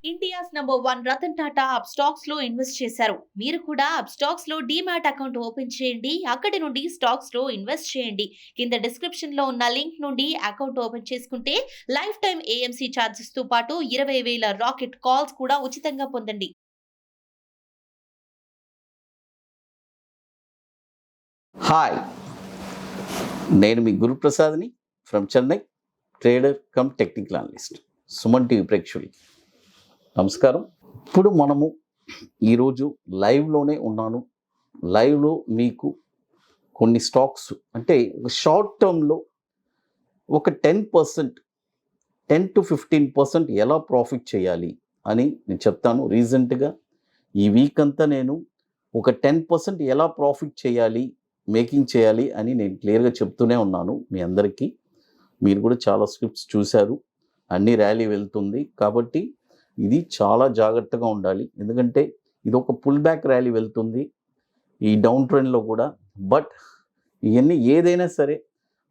India's #1 Ratan Tata Upstox లో invest చేశారు. మీరు కూడా అప్స్టాక్స్ లో డీమాట్ అకౌంట్ ఓపెన్ చేయండి. అక్కడి నుండి స్టాక్స్ లో ఇన్వెస్ట్ చేయండి. కింద డిస్క్రిప్షన్ లో ఉన్న లింక్ నుండి అకౌంట్ ఓపెన్ చేసుకుంటే లైఫ్ టైం ఏఎంసీ ఛార్జెస్ తో పాటు 20,000 రాకెట్ కాల్స్ కూడా ఉచితంగా పొందండి. హాయ్, నేను మీ గురు ప్రసాద్ని from Chennai, trader cum technical analyst. Suman TV ప్రేక్షకులకి నమస్కారం. ఇప్పుడు మనము ఈరోజు లైవ్లోనే ఉన్నాను. లైవ్లో మీకు కొన్ని స్టాక్స్ అంటే షార్ట్ టర్మ్లో ఒక 10% 10 to 15% ఎలా ప్రాఫిట్ చేయాలి అని నేను చెప్తాను. రీసెంట్గా ఈ వీక్ అంతా నేను ఒక 10% ఎలా ప్రాఫిట్ చేయాలి, మేకింగ్ చేయాలి అని నేను క్లియర్గా చెప్తూనే ఉన్నాను మీ అందరికీ. మీరు కూడా చాలా స్క్రిప్ట్స్ చూశారు, అన్ని ర్యాలీ వెళ్తుంది కాబట్టి ఇది చాలా జాగ్రత్తగా ఉండాలి. ఎందుకంటే ఇది ఒక పుల్ బ్యాక్ ర్యాలీ వెళ్తుంది ఈ డౌన్ ట్రెండ్లో కూడా. బట్ ఇవన్నీ ఏదైనా సరే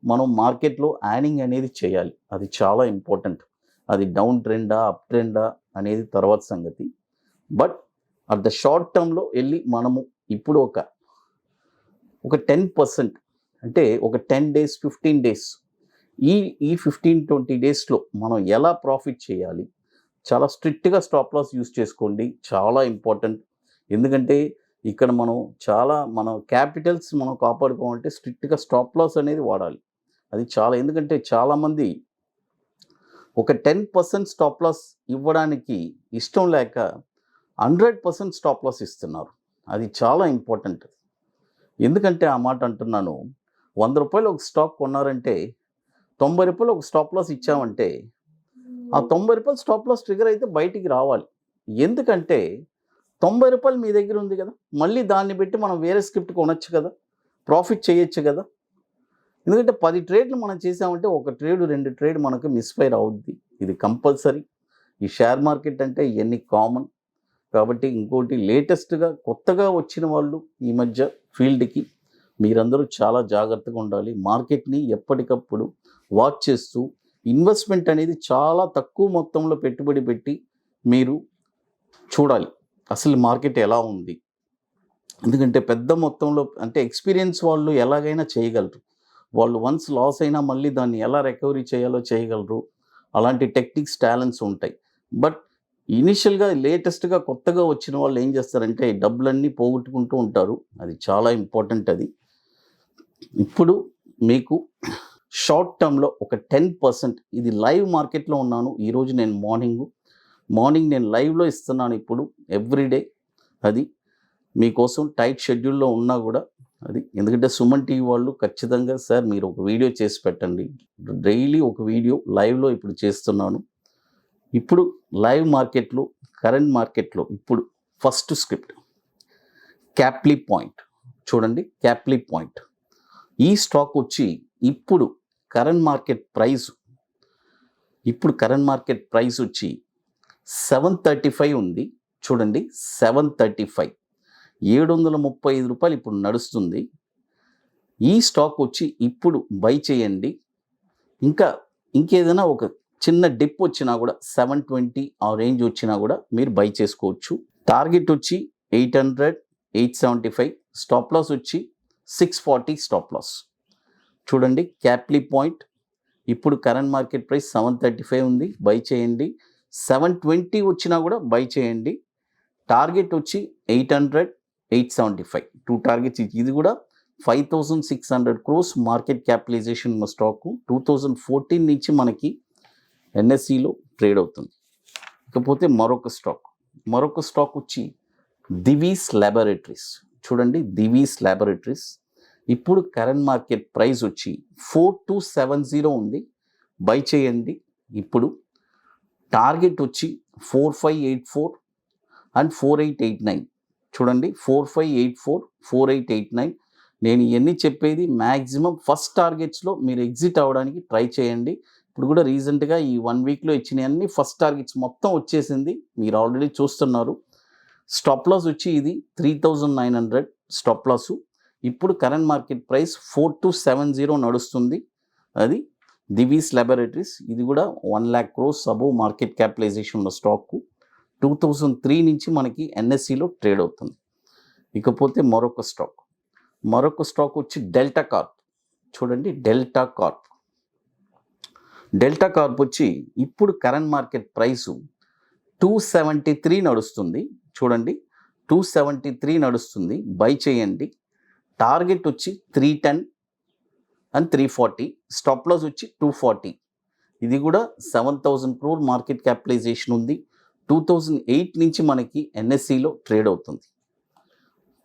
మనం మార్కెట్లో యానింగ్ అనేది చేయాలి, అది చాలా ఇంపార్టెంట్. అది డౌన్ ట్రెండా అప్ ట్రెండా అనేది తర్వాత సంగతి. బట్ అట్ ద షార్ట్ టర్మ్లో వెళ్ళి మనము ఇప్పుడు ఒక 10% అంటే ఒక 10 days 15 days ఈ 15-20 daysలో మనం ఎలా ప్రాఫిట్ చేయాలి, చాలా స్ట్రిక్ట్గా స్టాప్ లాస్ యూస్ చేసుకోండి, చాలా ఇంపార్టెంట్. ఎందుకంటే ఇక్కడ మన క్యాపిటల్స్ మనం కాపాడుకోవాలంటే స్ట్రిక్ట్గా స్టాప్ లాస్ అనేది వాడాలి. అది చాలా, ఎందుకంటే చాలామంది ఒక 10% స్టాప్ లాస్ ఇవ్వడానికి ఇష్టం లేక 100% స్టాప్ లాస్ ఇస్తున్నారు. అది చాలా ఇంపార్టెంట్. ఎందుకంటే ఆ మాట అంటున్నాను, 100 రూపాయలు ఒక స్టాక్ కొన్నారంటే 90 రూపాయలు ఒక స్టాప్ లాస్ ఇచ్చామంటే ఆ 90 రూపాయలు స్టాప్ లాస్ ట్రిగర్ అయితే బయటికి రావాలి. ఎందుకంటే 90 రూపాయలు మీ దగ్గర ఉంది కదా, మళ్ళీ దాన్ని పెట్టి మనం వేరే స్క్రిప్ట్ కొనొచ్చు కదా, ప్రాఫిట్ చేయొచ్చు కదా. ఎందుకంటే 10 ట్రేడ్లు మనం చేసామంటే ఒక ట్రేడ్ 2 ట్రేడ్ మనకు మిస్ఫైర్ అవుద్ది. ఇది కంపల్సరీ. ఈ షేర్ మార్కెట్ అంటే ఇవన్నీ కామన్. కాబట్టి ఇంకోటి, లేటెస్ట్గా కొత్తగా వచ్చిన వాళ్ళు ఈ మధ్య ఫీల్డ్కి మీరందరూ చాలా జాగ్రత్తగా ఉండాలి. మార్కెట్ని ఎప్పటికప్పుడు వాచ్ చేస్తూ, ఇన్వెస్ట్మెంట్ అనేది చాలా తక్కువ మొత్తంలో పెట్టుబడి పెట్టి మీరు చూడాలి అసలు మార్కెట్ ఎలా ఉంది. ఎందుకంటే పెద్ద మొత్తంలో అంటే ఎక్స్పీరియన్స్ వాళ్ళు ఎలాగైనా చేయగలరు. వాళ్ళు వన్స్ లాస్ అయినా మళ్ళీ దాన్ని ఎలా రికవరీ చేయాలో చేయగలరు. అలాంటి టెక్నిక్స్, టాలెంట్స్ ఉంటాయి. బట్ ఇనిషియల్గా లేటెస్ట్గా కొత్తగా వచ్చిన వాళ్ళు ఏం చేస్తారంటే డబ్బులన్నీ పోగొట్టుకుంటూ ఉంటారు. అది చాలా ఇంపార్టెంట్. అది ఇప్పుడు మీకు షార్ట్ టర్మ్లో ఒక 10%, ఇది లైవ్ మార్కెట్లో ఉన్నాను ఈరోజు. నేను మార్నింగ్ నేను లైవ్లో ఇస్తున్నాను ఇప్పుడు ఎవ్రీడే. అది మీకోసం టైట్ షెడ్యూల్లో ఉన్నా కూడా అది, ఎందుకంటే సుమన్ టీవీ వాళ్ళు ఖచ్చితంగా సార్ మీరు ఒక వీడియో చేసి పెట్టండి, డైలీ ఒక వీడియో లైవ్లో ఇప్పుడు చేస్తున్నాను. ఇప్పుడు లైవ్ మార్కెట్లో, కరెంట్ మార్కెట్లో ఇప్పుడు ఫస్ట్ స్క్రిప్ట్ క్యాప్లీ పాయింట్ చూడండి. క్యాప్లీ పాయింట్ ఈ స్టాక్ వచ్చి ఇప్పుడు కరెంట్ మార్కెట్ ప్రైస్ వచ్చి 735 ఉంది చూడండి. 735, 735 రూపాయలు ఇప్పుడు నడుస్తుంది. ఈ స్టాక్ వచ్చి ఇప్పుడు బై చేయండి. ఇంకేదైనా ఒక చిన్న డిప్ వచ్చినా కూడా 720 ఆ రేంజ్ వచ్చినా కూడా మీరు బై చేసుకోవచ్చు. టార్గెట్ వచ్చి 800, 875, స్టాప్ లాస్ వచ్చి 640 స్టాప్ లాస్. చూడండి క్యాప్లీ పాయింట్ ఇప్పుడు కరెంట్ మార్కెట్ ప్రైస్ 735 ఉంది, బై చేయండి. 720 వచ్చినా కూడా బై చేయండి. టార్గెట్ వచ్చి 800, 875, 2 టార్గెట్స్. ఇది కూడా 5,600 crores మార్కెట్ క్యాపిటలైజేషన్ ఉన్న స్టాక్. 2014 నుంచి మనకి ఎన్ఎస్సిలో ట్రేడ్ అవుతుంది. ఇకపోతే మరొక స్టాక్ వచ్చి దివీస్ ల్యాబొరేటరీస్. చూడండి దివీస్ ల్యాబొరేటరీస్ ఇప్పుడు కరెంట్ మార్కెట్ ప్రైస్ వచ్చి 4270 ఉంది, బై చేయండి. ఇప్పుడు టార్గెట్ వచ్చి 4584 అండ్ 4889. చూడండి 4584, 4889. నేను ఇవన్నీ చెప్పేది మ్యాక్సిమం ఫస్ట్ టార్గెట్స్లో మీరు ఎగ్జిట్ అవ్వడానికి ట్రై చేయండి. ఇప్పుడు కూడా రీసెంట్గా ఈ 1 వీక్లో ఇచ్చినవన్నీ ఫస్ట్ టార్గెట్స్ మొత్తం వచ్చేసింది, మీరు ఆల్రెడీ చూస్తున్నారు. స్టాప్ లాస్ వచ్చి ఇది 3900 స్టాప్ లాసు. ఇప్పుడు కరెంట్ మార్కెట్ ప్రైస్ 4270 నడుస్తుంది. అది దివీస్ ల్యాబొరేటరీస్. ఇది కూడా 1 lakh crores above market capitalisation ఉన్న స్టాక్. 2003 నుంచి మనకి ఎన్ఎస్సిలో ట్రేడ్ అవుతుంది. ఇకపోతే మరొక స్టాక్ వచ్చి డెల్టా కార్ప్. చూడండి, డెల్టా కార్ప్ వచ్చి ఇప్పుడు కరెంట్ మార్కెట్ ప్రైసు 273 నడుస్తుంది. చూడండి, 273 నడుస్తుంది. బై చేయండి. టార్గెట్ వచ్చి 310 అండ్ 340. స్టాప్ లాస్ వచ్చి 240. ఇది కూడా 7,000 crore మార్కెట్ క్యాపిటలైజేషన్ ఉంది. 2008 నుంచి మనకి ఎన్ఎస్సిలో ట్రేడ్ అవుతుంది.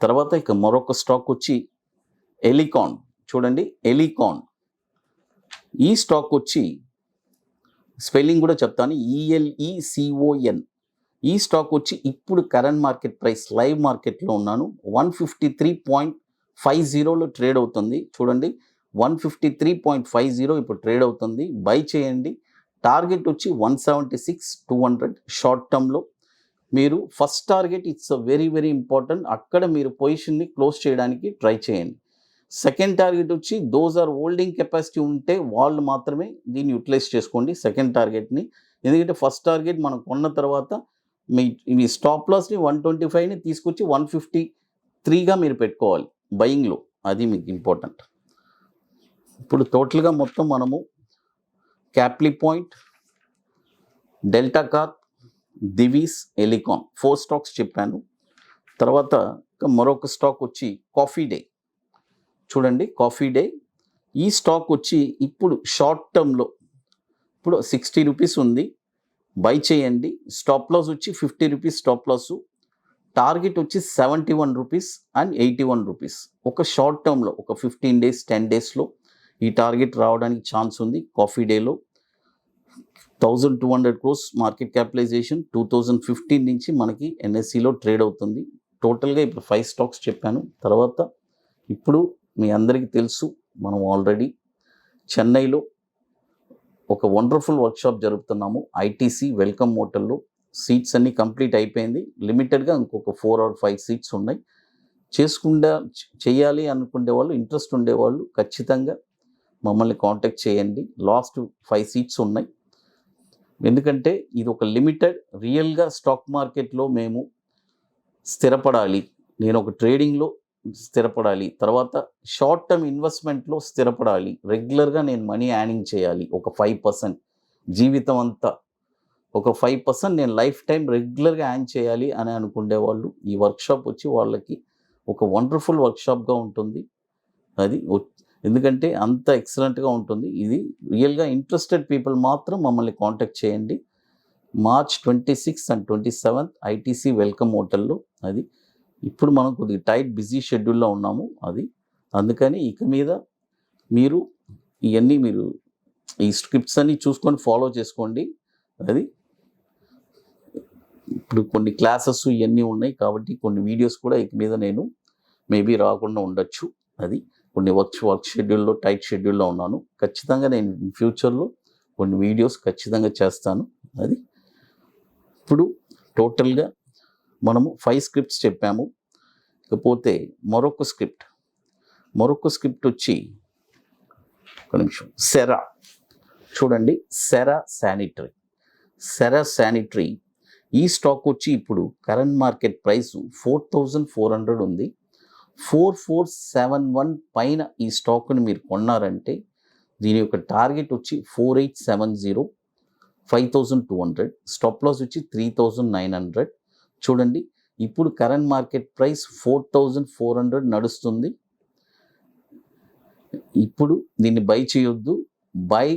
తర్వాత ఇక మరొక స్టాక్ వచ్చి ఎలికాన్. చూడండి, ఎలికాన్. ఈ స్టాక్ వచ్చి స్పెల్లింగ్ కూడా చెప్తాను, ELECON. ఈ స్టాక్ వచ్చి ఇప్పుడు కరెంట్ మార్కెట్ ప్రైస్ లైవ్ మార్కెట్లో ఉన్నాను 153.50లో ట్రేడ్ అవుతుంది. చూడండి, 153.50 ఇప్పుడు ట్రేడ్ అవుతుంది. బై చేయండి. టార్గెట్ వచ్చి 176-200 షార్ట్ టర్మ్లో. మీరు first target it's very very important. అక్కడ మీరు పొజిషన్ని క్లోజ్ చేయడానికి ట్రై చేయండి. సెకండ్ టార్గెట్ వచ్చి దోస్ ఆర్ హోల్డింగ్ కెపాసిటీ ఉంటే వాళ్ళు మాత్రమే దీన్ని యూటిలైజ్ చేసుకోండి సెకండ్ టార్గెట్ని. ఎందుకంటే ఫస్ట్ టార్గెట్ మనం కొన్న తర్వాత మీ స్టాప్ లాస్ని 125ని తీసుకొచ్చి 153గా మీరు పెట్టుకోవాలి బయింగ్లో. అది మీకు ఇంపార్టెంట్. ఇప్పుడు టోటల్గా మొత్తం మనము Caplin point, Delta Corp, Divi's, Elecon 4 stocks చెప్పాను. తర్వాత మరొక స్టాక్ వచ్చి కాఫీ డే. చూడండి, కాఫీ డే. ఈ స్టాక్ వచ్చి ఇప్పుడు షార్ట్ టర్మ్లో ఇప్పుడు 60 రూపీస్ ఉంది. బై చేయండి. స్టాప్ లాస్ వచ్చి 50 రూపీస్ స్టాప్ లాసు. టార్గెట్ వచ్చి 71 రూపీస్ అండ్ 81 రూపీస్. ఒక షార్ట్ టర్మ్లో ఒక 15 డేస్ 10 డేస్లో ఈ టార్గెట్ రావడానికి ఛాన్స్ ఉంది. కాఫీ డేలో 1,200 crores మార్కెట్ క్యాపిటలైజేషన్ 2015 నుంచి మనకి ఎన్ఎస్సిలో ట్రేడ్ అవుతుంది. టోటల్గా ఇప్పుడు 5 స్టాక్స్ చెప్పాను. తర్వాత ఇప్పుడు మీ అందరికీ తెలుసు, మనం ఆల్రెడీ చెన్నైలో ఒక వండర్ఫుల్ వర్క్షాప్ జరుపుతున్నాము. ఐటీసీ వెల్కమ్ హోటల్లో. సీట్స్ అన్నీ కంప్లీట్ అయిపోయింది. లిమిటెడ్గా ఇంకొక 4 or 5 సీట్స్ ఉన్నాయి. చేయాలి అనుకునే వాళ్ళు, ఇంట్రెస్ట్ ఉండేవాళ్ళు ఖచ్చితంగా మమ్మల్ని కాంటాక్ట్ చేయండి. లాస్ట్ 5 సీట్స్ ఉన్నాయి. ఎందుకంటే ఇది ఒక లిమిటెడ్. రియల్గా స్టాక్ మార్కెట్లో మేము స్థిరపడాలి, నేను ఒక ట్రేడింగ్లో స్థిరపడాలి, తర్వాత షార్ట్ టర్మ్ ఇన్వెస్ట్మెంట్లో స్థిరపడాలి, రెగ్యులర్గా నేను మనీ యార్నింగ్ చేయాలి. ఒక 5% జీవితం అంతా ఒక 5% నేను లైఫ్ టైం రెగ్యులర్గా యార్న్ చేయాలి అని అనుకునే వాళ్ళు ఈ వర్క్షాప్ వచ్చి వాళ్ళకి ఒక వండర్ఫుల్ వర్క్షాప్గా ఉంటుంది. అది ఎందుకంటే అంత ఎక్సలెంట్గా ఉంటుంది. ఇది రియల్గా ఇంట్రెస్టెడ్ పీపుల్ మాత్రం మమ్మల్ని కాంటాక్ట్ చేయండి. March 26 and 27 ఐటీసీ వెల్కమ్ హోటల్లో. అది ఇప్పుడు మనం కొద్దిగా టైట్ బిజీ షెడ్యూల్లో ఉన్నాము. అది అందుకని ఇక మీద మీరు ఇవన్నీ ఈ స్క్రిప్ట్స్ అన్నీ చూసుకొని ఫాలో చేసుకోండి. అది ఇప్పుడు కొన్ని క్లాసెస్ ఇవన్నీ ఉన్నాయి కాబట్టి కొన్ని వీడియోస్ కూడా ఇక మీద నేను మేబీ రాకుండా ఉండొచ్చు. అది కొన్ని వర్క్ షెడ్యూల్లో టైట్ షెడ్యూల్లో ఉన్నాను. ఖచ్చితంగా నేను ఫ్యూచర్లో కొన్ని వీడియోస్ ఖచ్చితంగా చేస్తాను. అది ఇప్పుడు టోటల్గా మనము 5 స్క్రిప్ట్స్ చెప్పాము. ఇకపోతే మరొక స్క్రిప్ట్ వచ్చి ఒక నిమిషం, సెరా. చూడండి, సెరా శానిటరీ. ఈ స్టాక్ వచ్చి ఇప్పుడు కరెంట్ మార్కెట్ ప్రైస్ 4,400 ఉంది. 4,471 పైన ఈ స్టాక్ని మీరు కొన్నారంటే దీని యొక్క టార్గెట్ వచ్చి 4,870, 5,200. స్టాప్ లాస్ వచ్చి 3,900. చూడండి, ఇప్పుడు కరెంట్ మార్కెట్ ప్రైస్ 4,400 నడుస్తుంది. ఇప్పుడు దీన్ని బై చేయొద్దు. By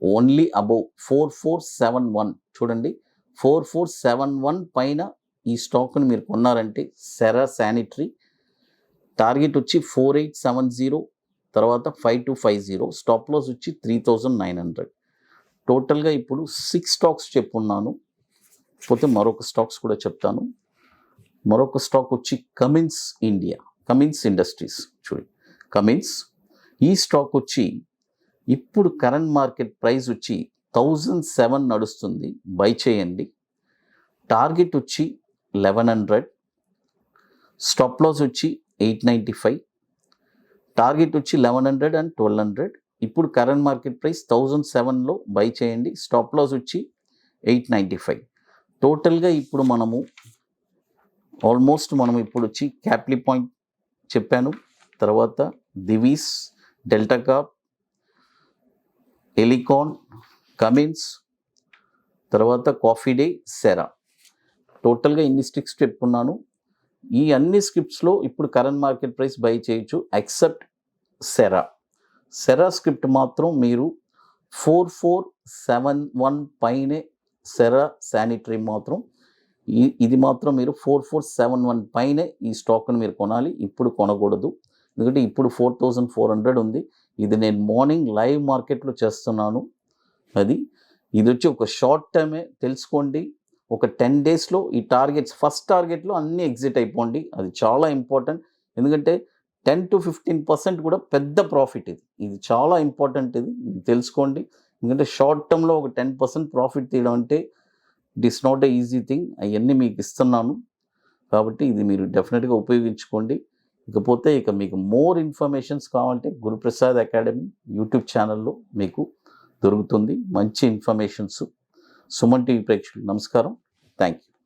only above 4,471. చూడండి, 4,471 పైన ఈ స్టాక్ని మీరు కొన్నారంటే సెరా శానిటరీ టార్గెట్ వచ్చి 4,870, తర్వాత 5,250. స్టాప్ లాస్ వచ్చి 3,900. టోటల్గా ఇప్పుడు 6 స్టాక్స్ చెప్పున్నాను. పోతే మరొక స్టాక్స్ కూడా చెప్తాను. మరొక స్టాక్ వచ్చి కమిన్స్ ఇండస్ట్రీస్. చూడండి, కమిన్స్. ఈ స్టాక్ వచ్చి ఇప్పుడు కరెంట్ మార్కెట్ ప్రైస్ వచ్చి 1,007 నడుస్తుంది. బై చేయండి. టార్గెట్ వచ్చి 1,100. స్టాప్ లాస్ వచ్చి 895. టార్గెట్ వచ్చి 1,100 and 1,200. ఇప్పుడు కరెంట్ మార్కెట్ ప్రైస్ 1,007లో బై చేయండి. స్టాప్ లాస్ వచ్చి 895. టోటల్గా ఇప్పుడు మనము ఆల్మోస్ట్ మనం ఇప్పుడు వచ్చి క్యాప్లీ పాయింట్ చెప్పాను, తర్వాత Divis, Delta Corp, Elecon, Cummins, తర్వాత కాఫీ డే, సెరా, టోటల్గా ఇన్ని స్టిక్స్ చెప్పుకున్నాను. ఈ అన్ని స్క్రిప్ట్స్లో ఇప్పుడు కరెంట్ మార్కెట్ ప్రైస్ బై చేయొచ్చు ఎక్సెప్ట్ సెరా. సెరా స్క్రిప్ట్ మాత్రం మీరు 4471 పైనే సెరా శానిటరీ మాత్రం ఇది మాత్రం మీరు 4471 పైనే ఈ స్టాక్ను మీరు కొనాలి, ఇప్పుడు కొనకూడదు. ఎందుకంటే ఇప్పుడు 4400 ఉంది. ఇది నేను మార్నింగ్ లైవ్ మార్కెట్లో చేస్తున్నాను. ఇది వచ్చి ఒక షార్ట్ టర్మే తెలుసుకోండి. ఒక 10 డేస్లో ఈ టార్గెట్స్, ఫస్ట్ టార్గెట్లో అన్నీ ఎగ్జిట్ అయిపోండి. అది చాలా ఇంపార్టెంట్. ఎందుకంటే 10 to 15% కూడా పెద్ద ప్రాఫిట్. ఇది చాలా ఇంపార్టెంట్. ఇది తెలుసుకోండి. ఎందుకంటే షార్ట్ టర్మ్లో ఒక 10% ప్రాఫిట్ తీయడం అంటే it is not a easy thing. అవన్నీ మీకు ఇస్తున్నాను కాబట్టి ఇది మీరు డెఫినెట్గా ఉపయోగించుకోండి. ఇకపోతే మీకు మోర్ ఇన్ఫర్మేషన్స్ కావాలంటే గురుప్రసాద్ అకాడమీ యూట్యూబ్ ఛానల్లో మీకు దొరుకుతుంది మంచి ఇన్ఫర్మేషన్స్. సుమన్ టీవీ ప్రేక్షకులు నమస్కారం. Thank you.